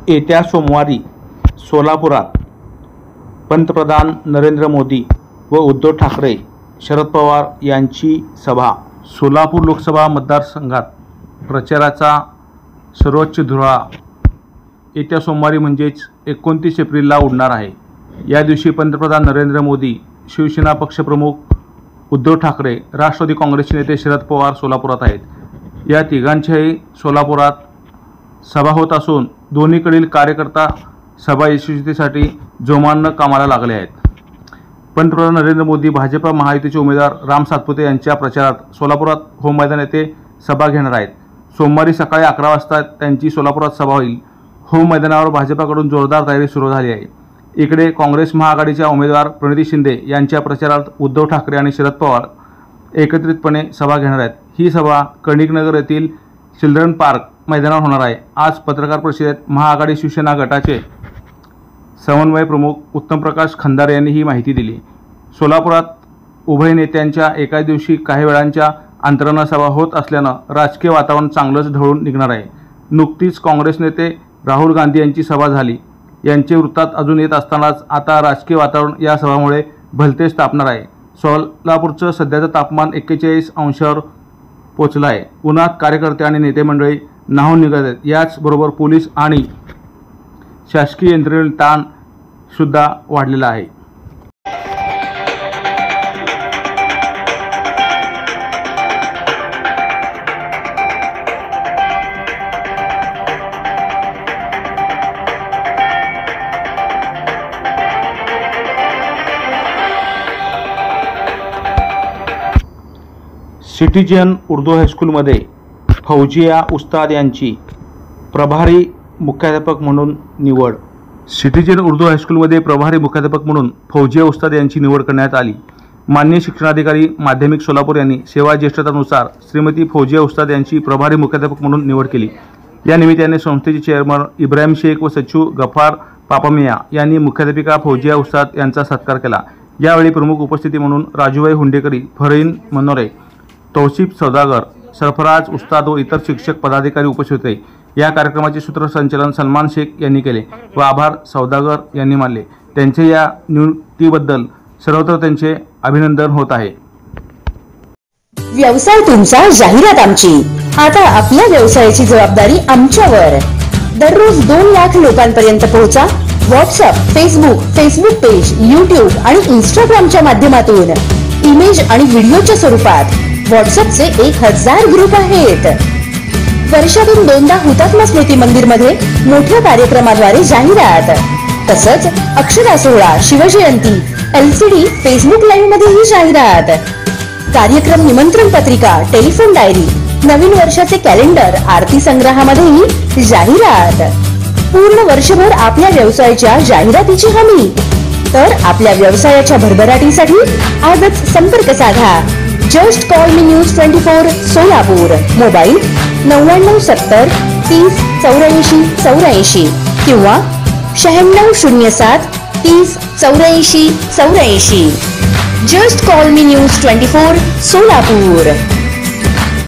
येत्या सोमवारी सोलापुरात पंतप्रधान नरेंद्र मोदी व उद्धव ठाकरे, शरद पवार यांची सभा. सोलापूर लोकसभा मतदारसंघात प्रचाराचा सर्वोच्च धुरा येत्या सोमवारी म्हणजेच 29 एप्रिलला उडणार आहे. या दिवशी पंतप्रधान नरेंद्र मोदी, शिवसेना पक्षप्रमुख उद्धव ठाकरे, राष्ट्रवादी काँग्रेसचे नेते शरद पवार सोलापुरात आहेत. या तिघांच्याही सोलापुरात सभा होत असून दोन्हीकडील कार्यकर्ता सभा यशस्वीतेसाठी जोमानं कामाला लागले आहेत. पंतप्रधान नरेंद्र मोदी भाजपा महायुतीचे उमेदवार राम सातपुते यांच्या प्रचारार्थ सोलापुरात होम मैदान येथे सभा घेणार आहेत. सोमवारी सकाळी 11 वाजता त्यांची सोलापुरात सभा होईल. होम मैदानावर भाजपाकडून जोरदार तयारी सुरू झाली आहे. इकडे काँग्रेस महाआघाडीच्या उमेदवार प्रणिती शिंदे यांच्या प्रचारार्थ उद्धव ठाकरे आणि शरद पवार एकत्रितपणे सभा घेणार आहेत. ही सभा कणिकनगर येथील चिल्ड्रन पार्क मैदानावर होणार आहे. आज पत्रकार परिषदेत महाआघाडी शिवसेना गटाचे समन्वय प्रमुख उत्तमप्रकाश खंदारे यांनी ही माहिती दिली. सोलापुरात उभय नेत्यांच्या एकाच दिवशी काही वेळांच्या अंतरानं सभा होत असल्यानं राजकीय वातावरण चांगलंच ढवळून निघणार आहे. नुकतीच काँग्रेस नेते राहुल गांधी यांची सभा झाली. यांचे वृत्तात अजून येत असतानाच आता राजकीय वातावरण या सभामुळे भलतेच तापणार आहे. सोलापूरचं सध्याचं तापमान 41 अंशावर पोचलं आहे. उन्हात कार्यकर्ते आणि नेते मंडळी न्हाऊन निघत आहेत. याचबरोबर पोलीस आणि शासकीय यंत्रणेतील ताण सुद्धा वाढलेला आहे. सिटीजन उर्दू हायस्कूलमध्ये फौजिया उस्ताद यांची प्रभारी मुख्याध्यापक म्हणून निवड. सिटीजन उर्दू हायस्कूलमध्ये प्रभारी मुख्याध्यापक म्हणून फौजिया उस्ताद यांची निवड करण्यात आली. माननीय शिक्षणाधिकारी माध्यमिक सोलापूर यांनी सेवा ज्येष्ठतेनुसार श्रीमती फौजिया उस्ताद यांची प्रभारी मुख्याध्यापक म्हणून निवड केली. या निमित्ताने संस्थेचे चेअरमन इब्राहिम शेख व सचिव गफार पापामिया यांनी मुख्याध्यापिका फौजिया उस्ताद यांचा सत्कार केला. यावेळी प्रमुख उपस्थिती म्हणून राजूभाई हुंडेकरी, फरहीन मनोरे, तौसिफ सौदागर, सरफराज उस्ताद व इतर शिक्षक पदाधिकारी उपस्थित होते. या कार्यक्रमाचे सूत्रसंचालन सलमान शेख यांनी केले व आभार सौदागर यांनी मानले. त्यांचे या नियुक्तीबद्दल सर्वत्र त्यांचे अभिनंदन होत आहे. व्यवसाय तुमचा, जाहिरात आमची. आता आपल्या व्यवसायाची जबाबदारी आमच्यावर. दररोज 2 लाख लोकांपर्यंत पोहोचा. व्हॉट्सअप, फेसबुक पेज, यूट्यूब आणि इंस्टाग्रामच्या माध्यमातून इमेज आणि व्हिडिओच्या स्वरूपात व्हॉट्सअपचे 1000 ग्रुप आहेत. वर्षातून 2दा हुतात्मा स्मृती मंदिर मध्ये मोठ्या कार्यक्रमाद्वारे जाहिरात. तसंच अक्षरा सोहळा, शिवजयंती, LCD, फेसबुक लाईव्ह मध्येही जाहिरात. कार्यक्रम निमंत्रण पत्रिका, टेलिफोन डायरी, नवीन वर्षाचे कॅलेंडर, आरती संग्रहामध्येही जाहिरात. पूर्ण वर्षभर आपल्या व्यवसायाच्या जाहिरातीची हमी. तर आपल्या व्यवसायाच्या भरभराटीसाठी आजच संपर्क साधा. जस्ट कॉल मी न्यूज 24 सोलापूर. मोबाईल 9970 30 84 84 किंवा 9607 30 84 84. जस्ट कॉल मी न्यूज 24 सोलापूर.